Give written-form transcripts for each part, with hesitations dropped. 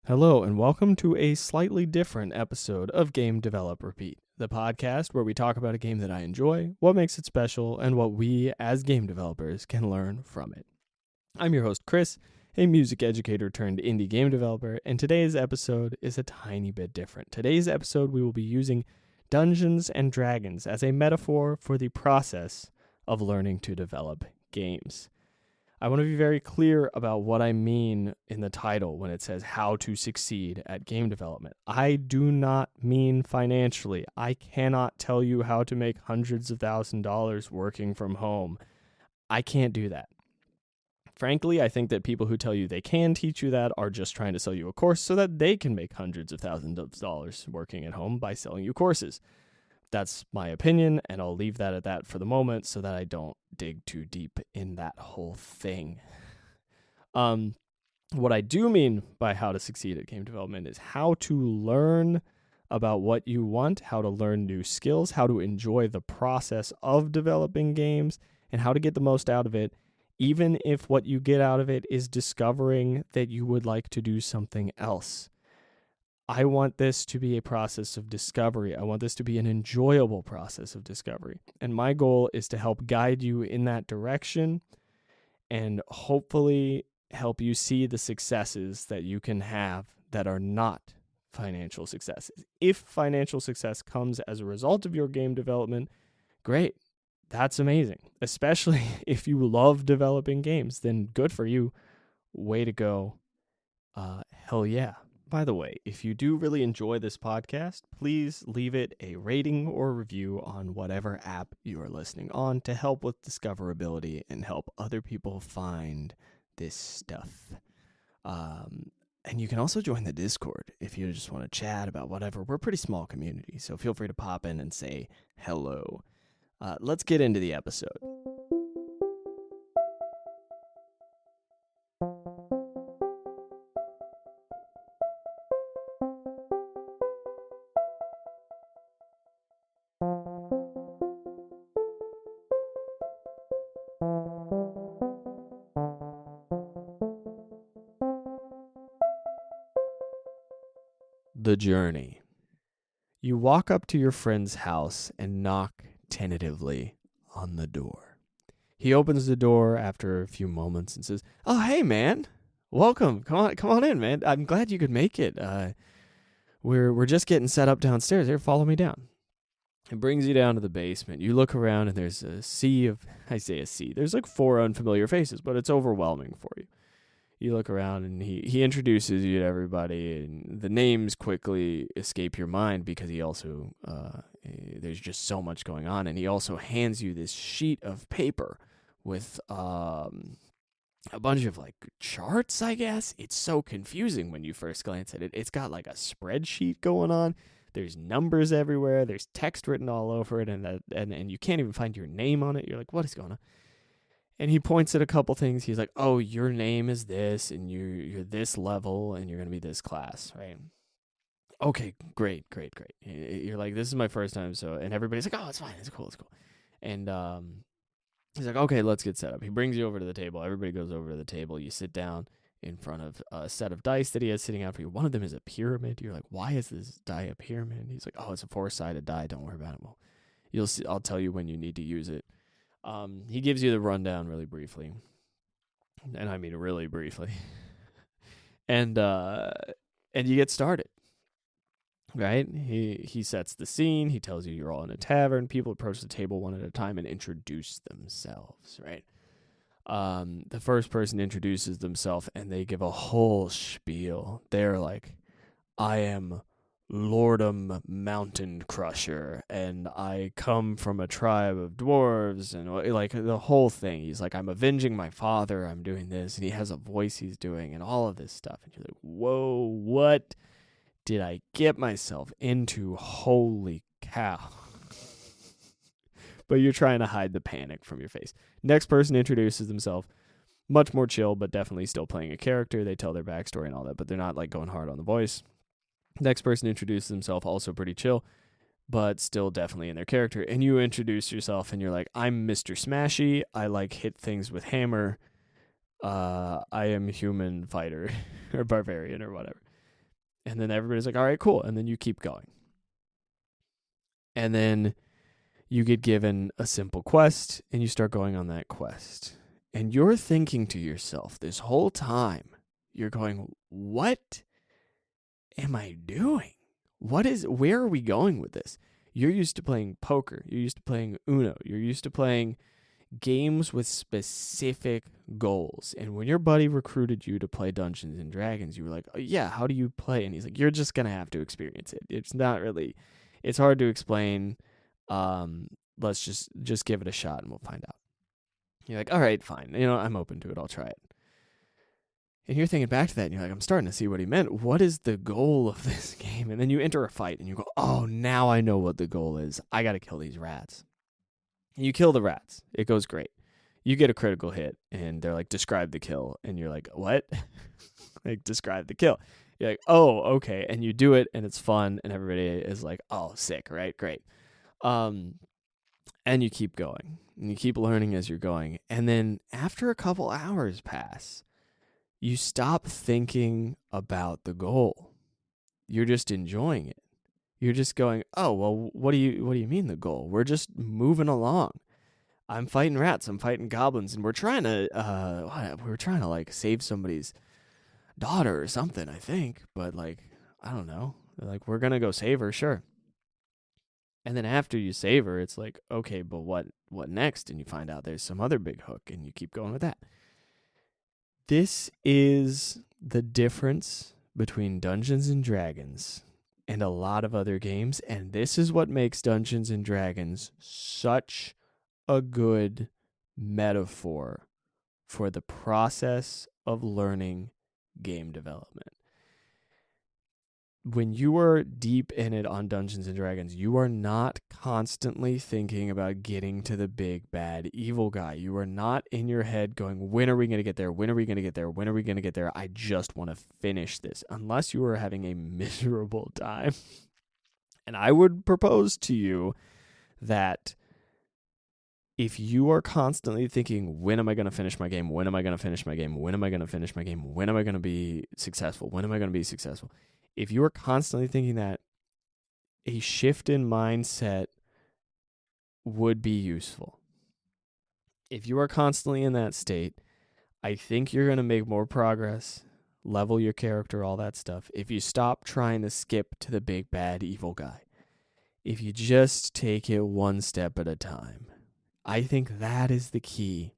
Hello, and welcome to a slightly different episode of Game Develop Repeat, the podcast where we talk about a game that I enjoy, what makes it special, and what we, as game developers, can learn from it. I'm your host, Chris, a music educator turned indie game developer, and today's episode is a tiny bit different. Today's episode, we will be using Dungeons and Dragons as a metaphor for the process of learning to develop games. I want to be very clear about what I mean in the title when it says how to succeed at game development. I do not mean financially. I cannot tell you how to make hundreds of $1,000s working from home. I can't do that. Frankly, I think that people who tell you they can teach you that are just trying to sell you a course so that they can make hundreds of thousands of dollars working at home by selling you courses. That's my opinion, and I'll leave that at that for the moment so that I don't dig too deep in that whole thing. What I do mean by how to succeed at game development is how to learn about what you want, how to learn new skills, how to enjoy the process of developing games, and how to get the most out of it, even if what you get out of it is discovering that you would like to do something else. I want this to be a process of discovery. I want this to be an enjoyable process of discovery. And my goal is to help guide you in that direction and hopefully help you see the successes that you can have that are not financial successes. If financial success comes as a result of your game development, great. That's amazing. Especially if you love developing games, then good for you. Way to go. Hell yeah. By the way, if you do really enjoy this podcast, please leave it a rating or review on whatever app you are listening on to help with discoverability and help other people find this stuff. And you can also join the Discord if you just want to chat about whatever. We're a pretty small community, so feel free to pop in and say hello. Let's get into the episode. The journey. You walk up to your friend's house and knock tentatively on the door. He opens the door after a few moments and says, "Oh, hey, man. Welcome. Come on in, man. I'm glad you could make it. We're just getting set up downstairs. Here, follow me down." It brings you down to the basement. You look around and there's a sea of, I say a sea, there's like 4 unfamiliar faces, but it's overwhelming for you. You look around and he introduces you to everybody, and the names quickly escape your mind because he also, there's just so much going on, and he also hands you this sheet of paper with a bunch of like charts, I guess. It's so confusing when you first glance at it. It's got like a spreadsheet going on. There's numbers everywhere. There's text written all over it, and you can't even find your name on it. You're like, what is going on? And he points at a couple things. He's like, "Oh, your name is this, and you're this level, and you're going to be this class, right?" Okay, great. You're like, "This is my first time," and everybody's like, "Oh, it's fine. It's cool. And he's like, "Okay, let's get set up." He brings you over to the table. Everybody goes over to the table. You sit down in front of a set of dice that he has sitting out for you. One of them is a pyramid. You're like, "Why is this die a pyramid?" He's like, "Oh, it's a 4-sided die. Don't worry about it. Well, you'll see. I'll tell you when you need to use it." He gives you the rundown really briefly, and I mean really briefly, and you get started, right? He sets the scene. He tells you you're all in a tavern. People approach the table one at a time and introduce themselves, right? The first person introduces themselves, and they give a whole spiel. They're like, "I am Lordum Mountain Crusher, and I come from a tribe of dwarves," and like the whole thing. He's like, "I'm avenging my father, I'm doing this," and he has a voice he's doing, and all of this stuff. And you're like, whoa, what did I get myself into? Holy cow. But you're trying to hide the panic from your face. Next person introduces themselves. Much more chill, but definitely still playing a character. They tell their backstory and all that, but they're not like going hard on the voice. Next person introduces himself, also pretty chill, but still definitely in their character. And you introduce yourself, and you're like, "I'm Mr. Smashy. I like hit things with hammer. I am human fighter or barbarian or whatever." And then everybody's like, all right, cool. And then you keep going. And then you get given a simple quest and you start going on that quest. And you're thinking to yourself this whole time, you're going, what am I doing? Where are we going with this? You're used to playing poker. You're used to playing Uno. You're used to playing games with specific goals. And when your buddy recruited you to play Dungeons and Dragons, you were like, oh, yeah, how do you play? And he's like, you're just going to have to experience it. It's hard to explain. Let's just give it a shot and we'll find out. You're like, all right, fine. I'm open to it. I'll try it. And you're thinking back to that and you're like, I'm starting to see what he meant. What is the goal of this game? And then you enter a fight and you go, oh, now I know what the goal is. I got to kill these rats. And you kill the rats. It goes great. You get a critical hit and they're like, describe the kill. And you're like, what? Like, describe the kill. You're like, oh, okay. And you do it and it's fun and everybody is like, oh, sick, right? Great. And you keep going and you keep learning as you're going. And then after a couple hours pass, you stop thinking about the goal. You're just enjoying it. You're just going, oh, well, what do you mean the goal? We're just moving along. I'm fighting rats, I'm fighting goblins, and we're trying to like save somebody's daughter or something, I think. But like, I don't know. Like, we're gonna go save her, sure. And then after you save her, it's like, okay, but what next? And you find out there's some other big hook, and you keep going with that. This is the difference between Dungeons and Dragons and a lot of other games, and this is what makes Dungeons and Dragons such a good metaphor for the process of learning game development. When you are deep in it on Dungeons and Dragons, you are not constantly thinking about getting to the big bad evil guy. You are not in your head going, when are we going to get there? When are we going to get there? When are we going to get there? I just want to finish this. Unless you are having a miserable time. And I would propose to you that if you are constantly thinking, when am I going to finish my game? When am I going to finish my game? When am I going to finish my game? When am I going to be successful? When am I going to be successful? If you are constantly thinking that, a shift in mindset would be useful. If you are constantly in that state, I think you're going to make more progress, level your character, all that stuff, if you stop trying to skip to the big bad evil guy. If you just take it one step at a time. I think that is the key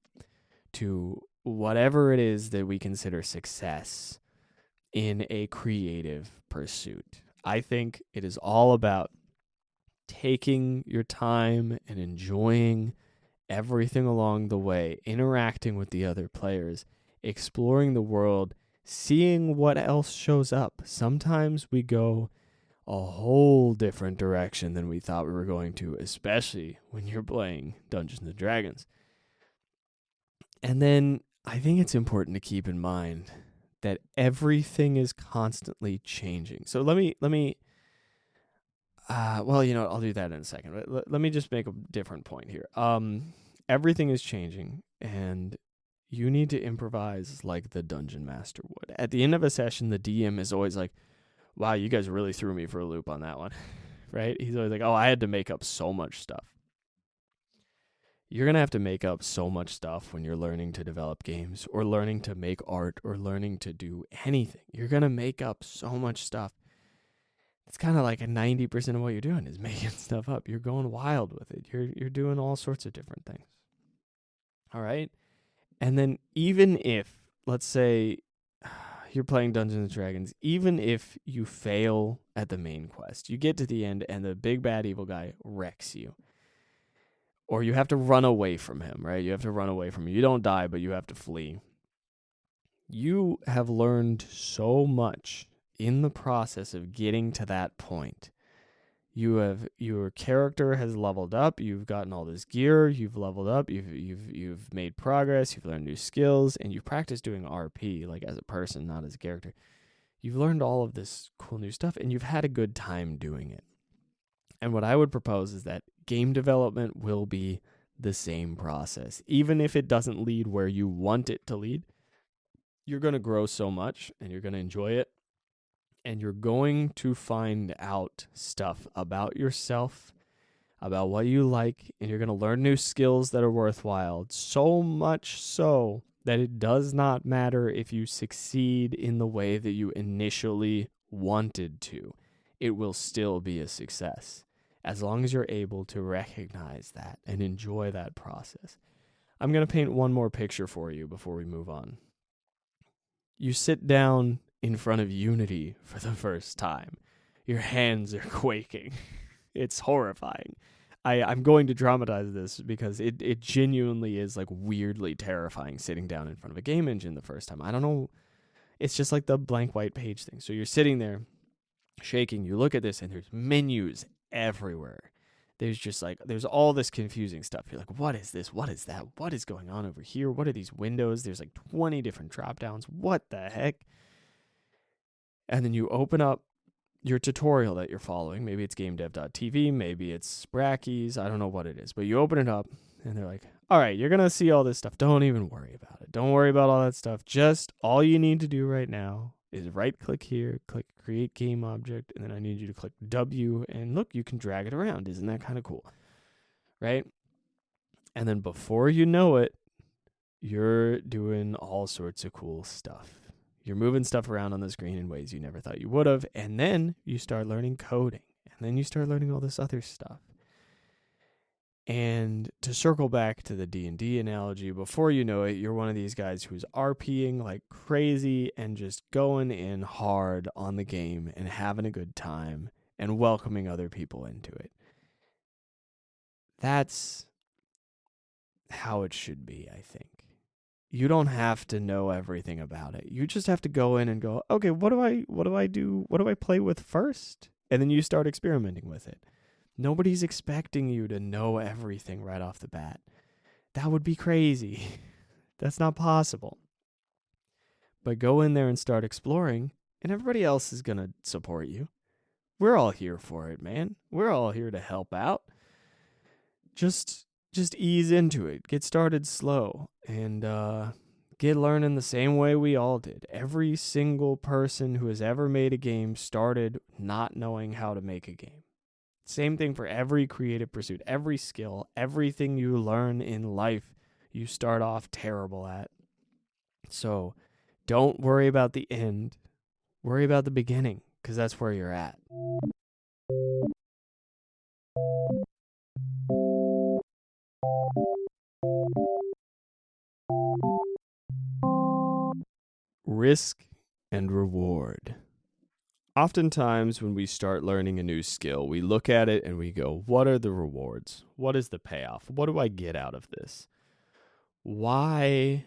to whatever it is that we consider success in a creative pursuit. I think it is all about taking your time and enjoying everything along the way, interacting with the other players, exploring the world, seeing what else shows up. Sometimes we go a whole different direction than we thought we were going to, especially when you're playing Dungeons and Dragons. And then I think it's important to keep in mind that everything is constantly changing. So let me I'll do that in a second. But let me just make a different point here. Everything is changing, and you need to improvise like the dungeon master would. At the end of a session, the DM is always like, wow, you guys really threw me for a loop on that one, right? He's always like, oh, I had to make up so much stuff. You're going to have to make up so much stuff when you're learning to develop games or learning to make art or learning to do anything. You're going to make up so much stuff. It's kind of like 90% of what you're doing is making stuff up. You're going wild with it. You're doing all sorts of different things. All right? And then even if, let's say, you're playing Dungeons and Dragons, even if you fail at the main quest, you get to the end and the big bad evil guy wrecks you. Or you have to run away from him, right? You have to run away from him. You don't die, but you have to flee. You have learned so much in the process of getting to that point. Your character has leveled up. You've gotten all this gear. You've leveled up. You've made progress. You've learned new skills, and you've practiced doing RP like as a person, not as a character. You've learned all of this cool new stuff, and you've had a good time doing it. And what I would propose is that game development will be the same process. Even if it doesn't lead where you want it to lead, you're going to grow so much and you're going to enjoy it. And you're going to find out stuff about yourself, about what you like, and you're going to learn new skills that are worthwhile. So much so that it does not matter if you succeed in the way that you initially wanted to. It will still be a success as long as you're able to recognize that and enjoy that process. I'm going to paint one more picture for you before we move on. You sit down in front of Unity for the first time. Your hands are quaking. It's horrifying. I'm going to dramatize this because it genuinely is like weirdly terrifying sitting down in front of a game engine the first time. I don't know. It's just like the blank white page thing. So you're sitting there shaking. You look at this and there's menus everywhere. There's all this confusing stuff. You're like, what is this? What is that? What is going on over here? What are these windows? There's like 20 different drop downs. What the heck? And then you open up your tutorial that you're following. Maybe it's gamedev.tv. Maybe it's Brackeys. I don't know what it is. But you open it up and they're like, all right, you're going to see all this stuff. Don't even worry about it. Don't worry about all that stuff. Just all you need to do right now is right click here, click create game object, and then I need you to click W, and look, you can drag it around. Isn't that kind of cool? Right? And then before you know it, you're doing all sorts of cool stuff. You're moving stuff around on the screen in ways you never thought you would have, and then you start learning coding, and then you start learning all this other stuff. And to circle back to the D&D analogy, before you know it, you're one of these guys who's RPing like crazy and just going in hard on the game and having a good time and welcoming other people into it. That's how it should be, I think. You don't have to know everything about it. You just have to go in and go, okay, what do I do? What do I play with first? And then you start experimenting with it. Nobody's expecting you to know everything right off the bat. That would be crazy. That's not possible. But go in there and start exploring, and everybody else is going to support you. We're all here for it, man. We're all here to help out. Just ease into it. Get started slow and get learning the same way we all did. Every single person who has ever made a game started not knowing how to make a game. Same thing for every creative pursuit, every skill, everything you learn in life, you start off terrible at. So don't worry about the end. Worry about the beginning, because that's where you're at. Risk and reward. Oftentimes, when we start learning a new skill, we look at it and we go, what are the rewards? What is the payoff? What do I get out of this? Why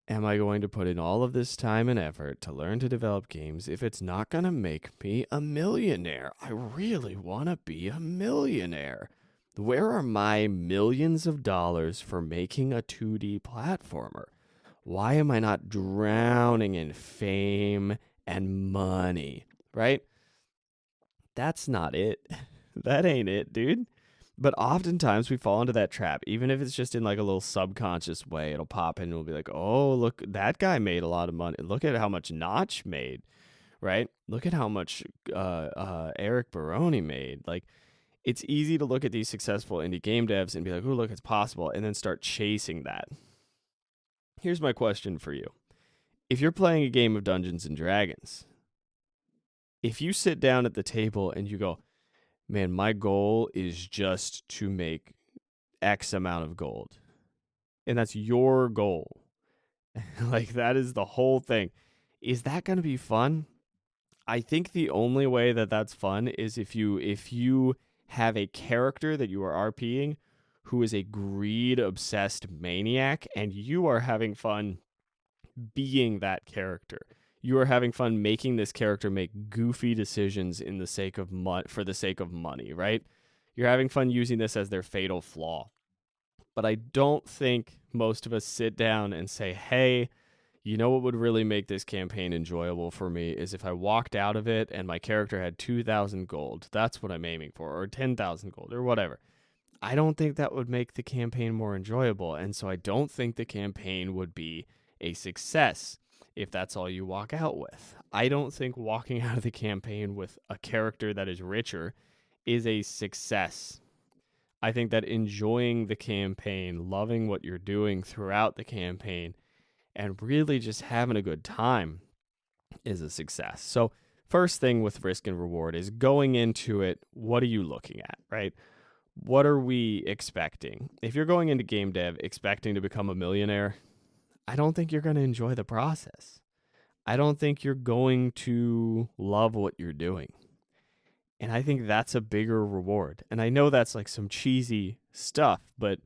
am I going to put in all of this time and effort to learn to develop games if it's not going to make me a millionaire? I really want to be a millionaire. Where are my millions of dollars for making a 2D platformer? Why am I not drowning in fame and money? Right? That's not it. That ain't it, dude. But oftentimes we fall into that trap, even if it's just in like a little subconscious way. It'll pop in and we'll be like, oh, look, that guy made a lot of money. Look at how much Notch made, right? Look at how much Eric Baroni made. Like, it's easy to look at these successful indie game devs and be like, oh, look, it's possible, and then start chasing that. Here's my question for you. If you're playing a game of Dungeons and Dragons, if you sit down at the table and you go, man, my goal is just to make X amount of gold, and that's your goal, like that is the whole thing, is that going to be fun? I think the only way that that's fun is if you have a character that you are RPing who is a greed-obsessed maniac, and you are having fun being that character. You are having fun making this character make goofy decisions in the sake of for the sake of money, right? You're having fun using this as their fatal flaw. But I don't think most of us sit down and say, hey, you know what would really make this campaign enjoyable for me is if I walked out of it and my character had 2,000 gold. That's what I'm aiming for, or 10,000 gold, or whatever. I don't think that would make the campaign more enjoyable, and so I don't think the campaign would be a success. if that's all you walk out with. I don't think walking out of the campaign with a character that is richer is a success. I think that enjoying the campaign, loving what you're doing throughout the campaign, and really just having a good time is a success. So, first thing with risk and reward is going into it, what are you looking at, right? What are we expecting? If you're going into game dev expecting to become a millionaire, I don't think you're going to enjoy the process. I don't think you're going to love what you're doing. And I think that's a bigger reward. And I know that's like some cheesy stuff, but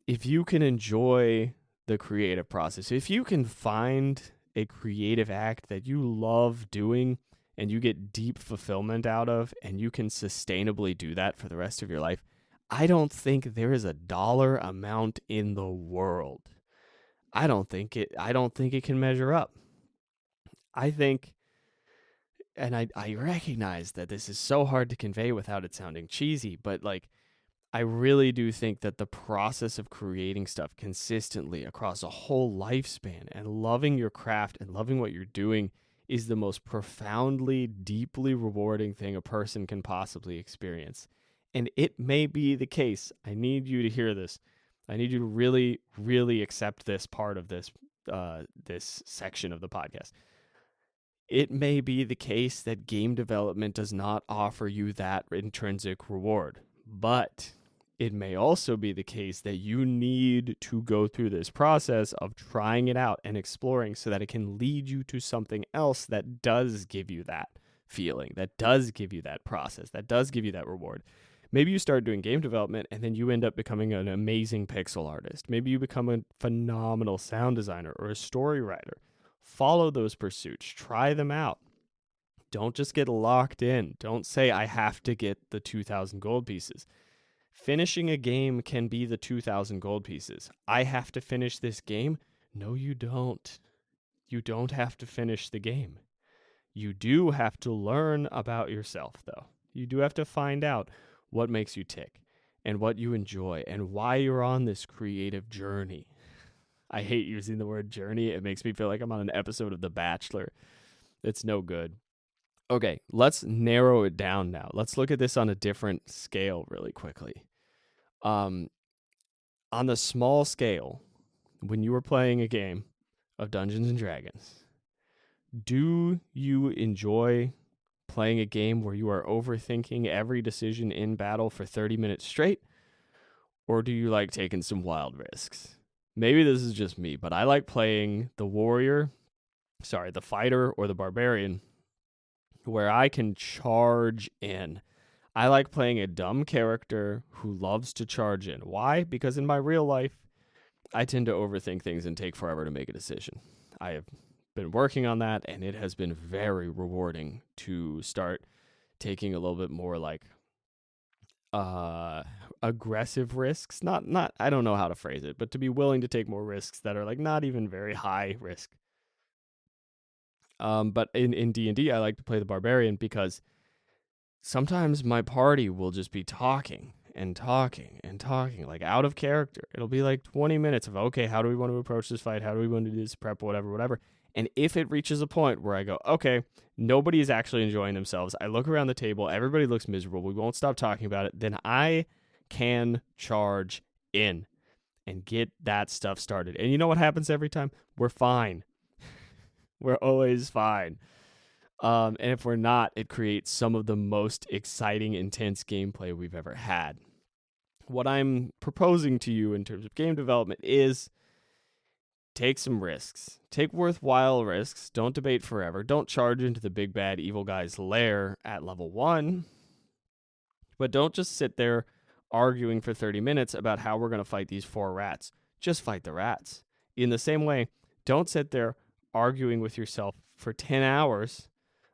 if you can enjoy the creative process, if you can find a creative act that you love doing and you get deep fulfillment out of, and you can sustainably do that for the rest of your life, I don't think there is a dollar amount in the world. I don't think it can measure up. I think, and I recognize that this is so hard to convey without it sounding cheesy, but like, I really do think that the process of creating stuff consistently across a whole lifespan and loving your craft and loving what you're doing is the most profoundly, deeply rewarding thing a person can possibly experience. And it may be the case. I need you to hear this. I need you to really, really accept this part of this section of the podcast. It may be the case that game development does not offer you that intrinsic reward, but it may also be the case that you need to go through this process of trying it out and exploring so that it can lead you to something else that does give you that feeling, that does give you that process, that does give you that reward. Maybe you start doing game development and then you end up becoming an amazing pixel artist. Maybe you become a phenomenal sound designer or a story writer. Follow those pursuits. Try them out. Don't just get locked in. Don't say, I have to get the 2,000 gold pieces. Finishing a game can be the 2,000 gold pieces. I have to finish this game? No, you don't. You don't have to finish the game. You do have to learn about yourself, though. You do have to find out what makes you tick and what you enjoy and why you're on this creative journey. I hate using the word journey. It makes me feel like I'm on an episode of The Bachelor. It's no good. Okay, let's narrow it down now. Let's look at this on a different scale really quickly. On the small scale, when you were playing a game of Dungeons and Dragons, do you enjoy playing a game where you are overthinking every decision in battle for 30 minutes straight? Or do you like taking some wild risks? Maybe this is just me, but I like playing the fighter or the barbarian, where I can charge in. I like playing a dumb character who loves to charge in. Why? Because in my real life, I tend to overthink things and take forever to make a decision. I have been working on that, and it has been very rewarding to start taking a little bit more like aggressive risks. Not I don't know how to phrase it, but to be willing to take more risks that are like not even very high risk. But in D&D, I like to play the barbarian because sometimes my party will just be talking and talking and talking, like out of character. It'll be like 20 minutes of, okay, how do we want to approach this fight? How do we want to do this prep, whatever. And if it reaches a point where I go, okay, nobody is actually enjoying themselves, I look around the table, everybody looks miserable, we won't stop talking about it, then I can charge in and get that stuff started. And you know what happens every time? We're fine. We're always fine. And if we're not, it creates some of the most exciting, intense gameplay we've ever had. What I'm proposing to you in terms of game development is take some risks. Take worthwhile risks. Don't debate forever. Don't charge into the big bad evil guy's lair at level 1. But don't just sit there arguing for 30 minutes about how we're going to fight these 4 rats. Just fight the rats. In the same way, don't sit there arguing with yourself for 10 hours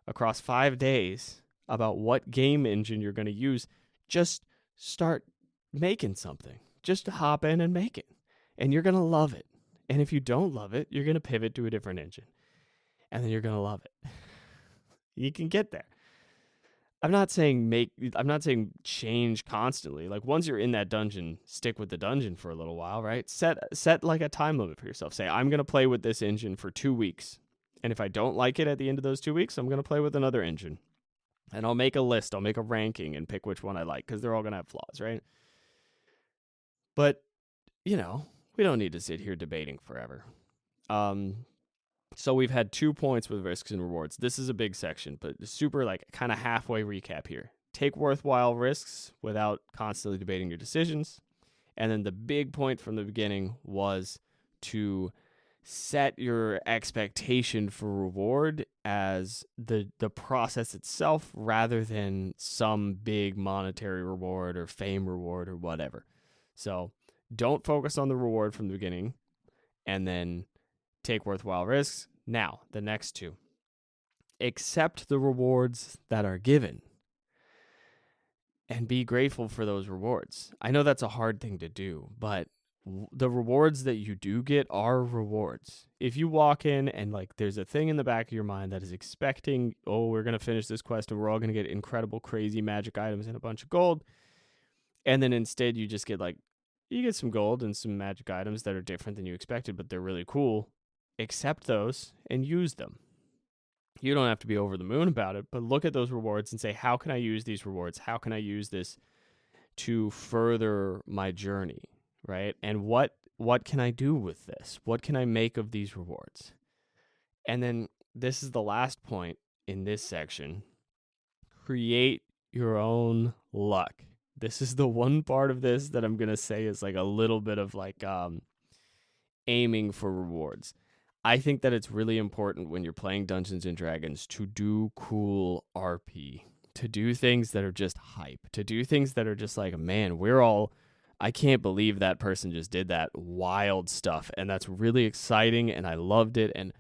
across 5 days about what game engine you're going to use. Just start making something. Just hop in and make it. And you're going to love it. And if you don't love it, you're going to pivot to a different engine. And then you're going to love it. You can get there. I'm not saying change constantly. Like once you're in that dungeon, stick with the dungeon for a little while, right? Set like a time limit for yourself. Say I'm going to play with this engine for 2 weeks. And if I don't like it at the end of those 2 weeks, I'm going to play with another engine. And I'll make a list, I'll make a ranking and pick which one I like cuz they're all going to have flaws, right? But, we don't need to sit here debating forever. So we've had 2 points with risks and rewards. This is a big section, but super kind of halfway recap here. Take worthwhile risks without constantly debating your decisions. And then the big point from the beginning was to set your expectation for reward as the process itself rather than some big monetary reward or fame reward or whatever. So don't focus on the reward from the beginning, and then take worthwhile risks. Now, the next 2. Accept the rewards that are given and be grateful for those rewards. I know that's a hard thing to do, but the rewards that you do get are rewards. If you walk in and there's a thing in the back of your mind that is expecting, oh, we're going to finish this quest and we're all going to get incredible, crazy magic items and a bunch of gold. And then instead you just get you get some gold and some magic items that are different than you expected, but they're really cool. Accept those and use them. You don't have to be over the moon about it, but look at those rewards and say, how can I use these rewards? How can I use this to further my journey, right? And what can I do with this? What can I make of these rewards? And then this is the last point in this section. Create your own luck. This is the one part of this that I'm going to say is a little bit of aiming for rewards. I think that it's really important when you're playing Dungeons and Dragons to do cool RP, to do things that are just hype, to do things that are just man, I can't believe that person just did that wild stuff. And that's really exciting. And I loved it. And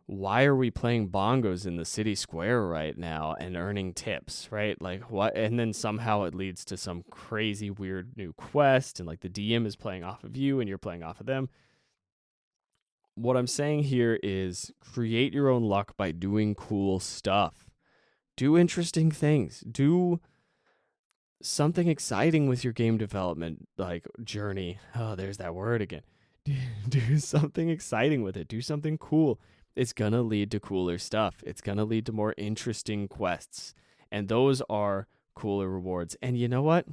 why are we playing bongos in the city square right now and earning tips, right? What? And then somehow it leads to some crazy, weird new quest. And the DM is playing off of you and you're playing off of them. What I'm saying here is create your own luck by doing cool stuff. Do interesting things. Do something exciting with your game development journey. Oh, there's that word again. Do something exciting with it. Do something cool. It's going to lead to cooler stuff. It's going to lead to more interesting quests. And those are cooler rewards. And you know what?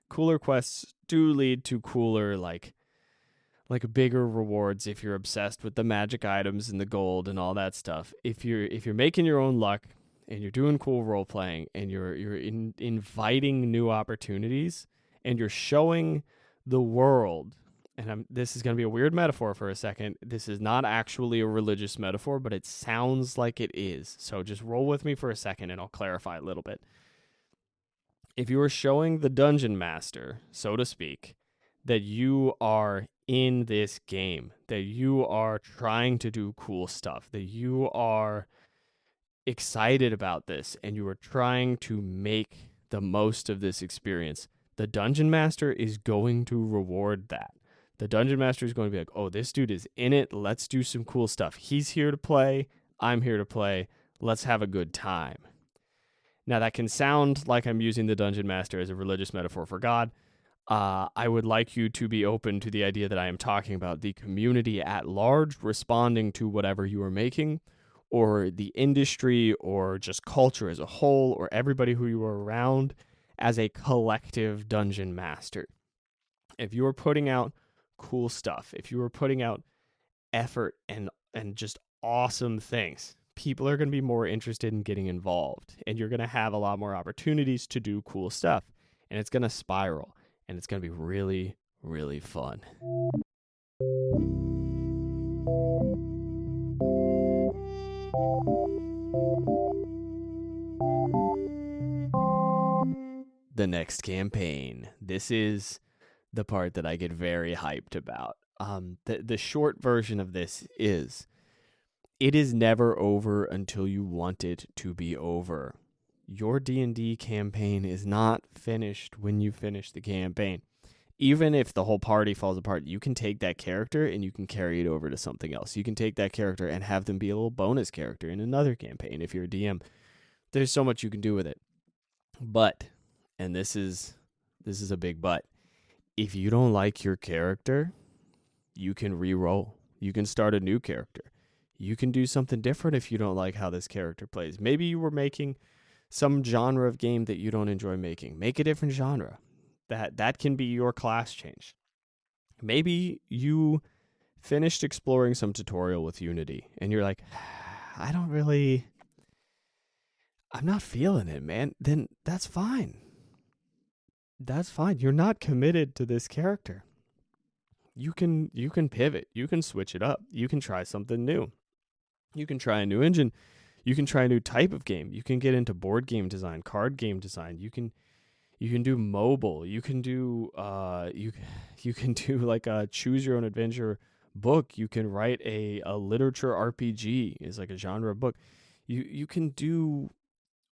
Cooler quests do lead to cooler bigger rewards if you're obsessed with the magic items and the gold and all that stuff. If you're making your own luck and you're doing cool role playing and you're inviting new opportunities and you're showing the world, and this is going to be a weird metaphor for a second. This is not actually a religious metaphor, but it sounds like it is. So just roll with me for a second and I'll clarify a little bit. If you are showing the dungeon master, so to speak, that you are in this game, that you are trying to do cool stuff, that you are excited about this, and you are trying to make the most of this experience, the dungeon master is going to reward that. The dungeon master is going to be oh, this dude is in it. Let's do some cool stuff. He's here to play. I'm here to play. Let's have a good time. Now, that can sound like I'm using the dungeon master as a religious metaphor for God. I would like you to be open to the idea that I am talking about the community at large responding to whatever you are making, or the industry, or just culture as a whole, or everybody who you are around as a collective dungeon master. If you are putting out cool stuff, if you are putting out effort and just awesome things, people are going to be more interested in getting involved, and you're going to have a lot more opportunities to do cool stuff, and it's going to spiral. And it's going to be really, really fun. The next campaign. This is the part that I get very hyped about. The short version of this is, it is never over until you want it to be over. Your D&D campaign is not finished when you finish the campaign. Even if the whole party falls apart, you can take that character and you can carry it over to something else. You can take that character and have them be a little bonus character in another campaign if you're a DM. There's so much you can do with it. But, and this is a big but, if you don't like your character, you can re-roll. You can start a new character. You can do something different if you don't like how this character plays. Maybe you were making some genre of game that you don't enjoy making. Make a different genre. That can be your class change. Maybe you finished exploring some tutorial with Unity and you're like, I'm not feeling it, man. Then that's fine. That's fine. You're not committed to this character. You can pivot. You can switch it up. You can try something new. You can try a new engine. You can try a new type of game. You can get into board game design, card game design. You can do mobile. You can do you can do like a choose your own adventure book. You can write a literature RPG is like a genre book. You can do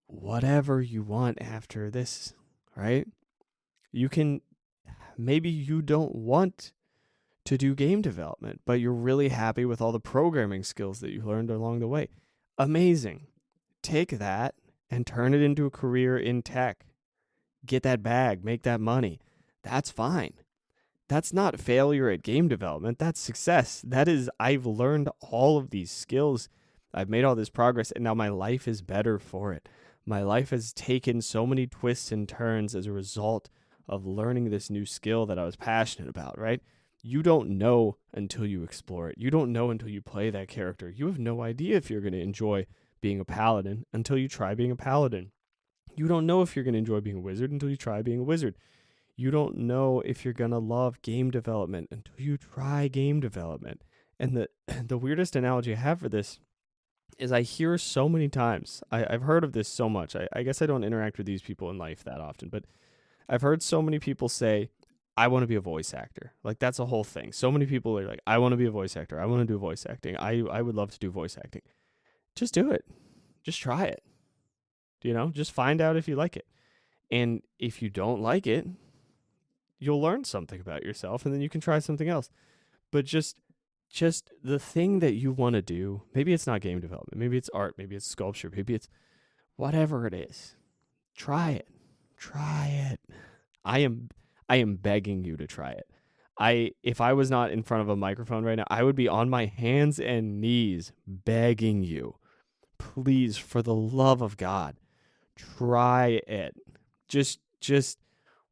whatever you want after this, right? You can, maybe you don't want to do game development, but you're really happy with all the programming skills that you learned along the way. Amazing. Take that and turn it into a career in tech. Get that bag, make that money. That's fine. That's not failure at game development. That's success. That is, I've learned all of these skills. I've made all this progress, and now my life is better for it. My life has taken so many twists and turns as a result of learning this new skill that I was passionate about, right? You don't know until you explore it. You don't know until you play that character. You have no idea if you're going to enjoy being a paladin until you try being a paladin. You don't know if you're going to enjoy being a wizard until you try being a wizard. You don't know if you're going to love game development until you try game development. And the weirdest analogy I have for this is I hear so many times, I've heard of this so much. I guess I don't interact with these people in life that often, but I've heard so many people say, I want to be a voice actor. Like, that's a whole thing. So many people are like, I want to be a voice actor. I want to do voice acting. I would love to do voice acting. Just do it. Just try it. Just find out if you like it. And if you don't like it, you'll learn something about yourself and then you can try something else. But just the thing that you want to do, maybe it's not game development, maybe it's art, maybe it's sculpture, maybe it's whatever it is. Try it. Try it. I am begging you to try it. If I was not in front of a microphone right now, I would be on my hands and knees begging you. Please, for the love of God, try it. Just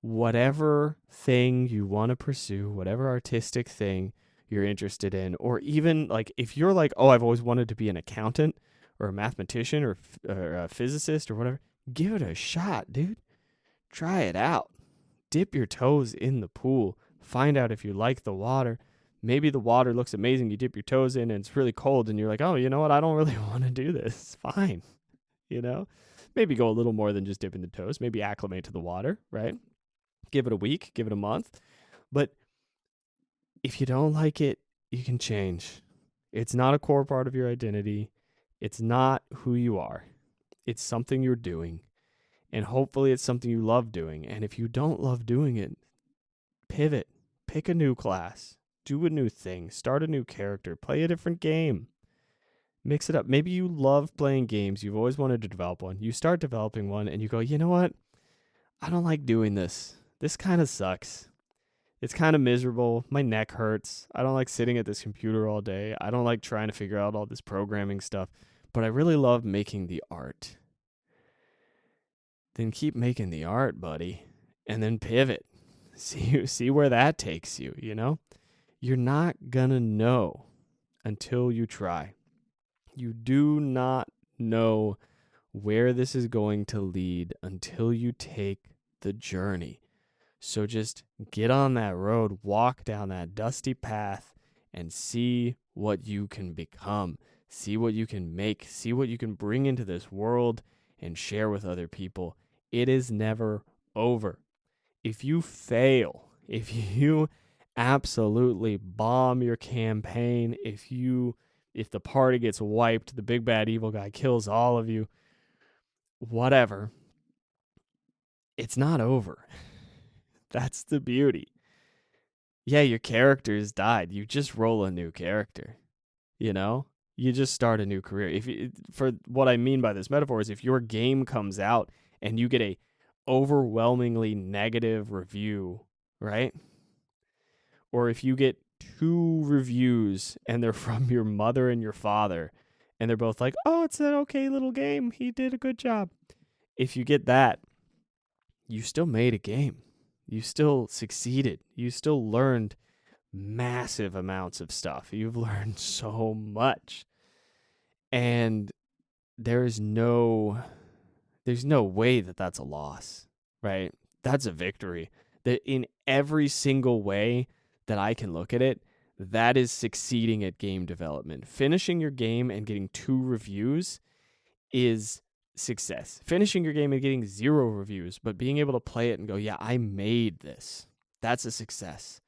whatever thing you want to pursue, whatever artistic thing you're interested in, or even like if you're like, oh, I've always wanted to be an accountant or a mathematician or a physicist or whatever, give it a shot, dude. Try it out. Dip your toes in the pool. Find out if you like the water. Maybe the water looks amazing. You dip your toes in and it's really cold and you're like, oh, you know what? I don't really want to do this. It's fine. Maybe go a little more than just dipping the toes. Maybe acclimate to the water, right? Give it a week, give it a month. But if you don't like it, you can change. It's not a core part of your identity. It's not who you are. It's something you're doing. And hopefully it's something you love doing. And if you don't love doing it, pivot. Pick a new class. Do a new thing. Start a new character. Play a different game. Mix it up. Maybe you love playing games. You've always wanted to develop one. You start developing one and you go, you know what? I don't like doing this. This kind of sucks. It's kind of miserable. My neck hurts. I don't like sitting at this computer all day. I don't like trying to figure out all this programming stuff. But I really love making the art. Then keep making the art, buddy. And then pivot. See where that takes you, You're not gonna know until you try. You do not know where this is going to lead until you take the journey. So just get on that road, walk down that dusty path, and see what you can become. See what you can make. See what you can bring into this world and share with other people. It is never over. If you fail, if you absolutely bomb your campaign, if the party gets wiped, the big bad evil guy kills all of you, whatever, it's not over. That's the beauty. Yeah, your character's died. You just roll a new character, You just start a new career. For what I mean by this metaphor is if your game comes out and you get a overwhelmingly negative review, right? Or if you get 2 reviews and they're from your mother and your father and they're both like, "Oh, it's an okay little game. He did a good job." If you get that, you still made a game. You still succeeded. You still learned massive amounts of stuff. You've learned so much. And there's no way that that's a loss, right? That's a victory. That in every single way that I can look at it, that is succeeding at game development. Finishing your game and getting 2 reviews is success. Finishing your game and getting 0 reviews, but being able to play it and go, yeah, I made this. That's a success.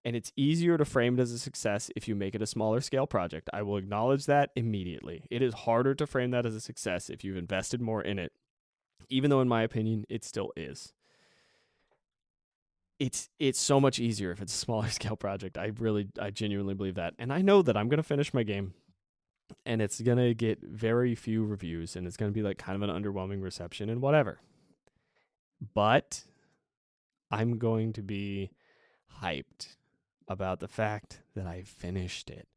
And it's easier to frame it as a success if you make it a smaller scale project. I will acknowledge that immediately. It is harder to frame that as a success if you've invested more in it, even though in my opinion, it still is. It's so much easier if it's a smaller scale project. I genuinely believe that. And I know that I'm going to finish my game and it's going to get very few reviews and it's going to be like kind of an underwhelming reception and whatever. But I'm going to be hyped about the fact that I finished it.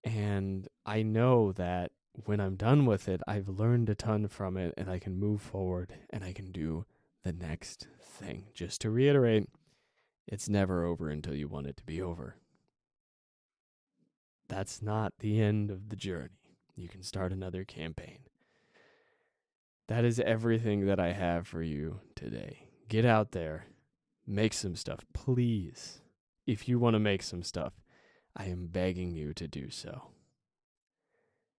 And I know that when I'm done with it, I've learned a ton from it and I can move forward and I can do the next thing. Just to reiterate, it's never over until you want it to be over. That's not the end of the journey. You can start another campaign. That is everything that I have for you today. Get out there, make some stuff, please. If you want to make some stuff, I am begging you to do so.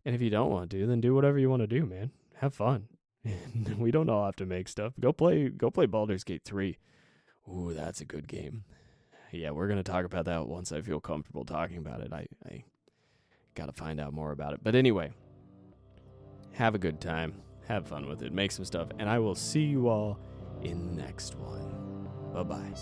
And if you don't want to, then do whatever you want to do, man. Have fun. We don't all have to make stuff. Go play Baldur's Gate 3. Ooh, that's a good game. Yeah, we're going to talk about that once I feel comfortable talking about it. I got to find out more about it. But anyway, have a good time. Have fun with it. Make some stuff. And I will see you all in the next one. Bye-bye.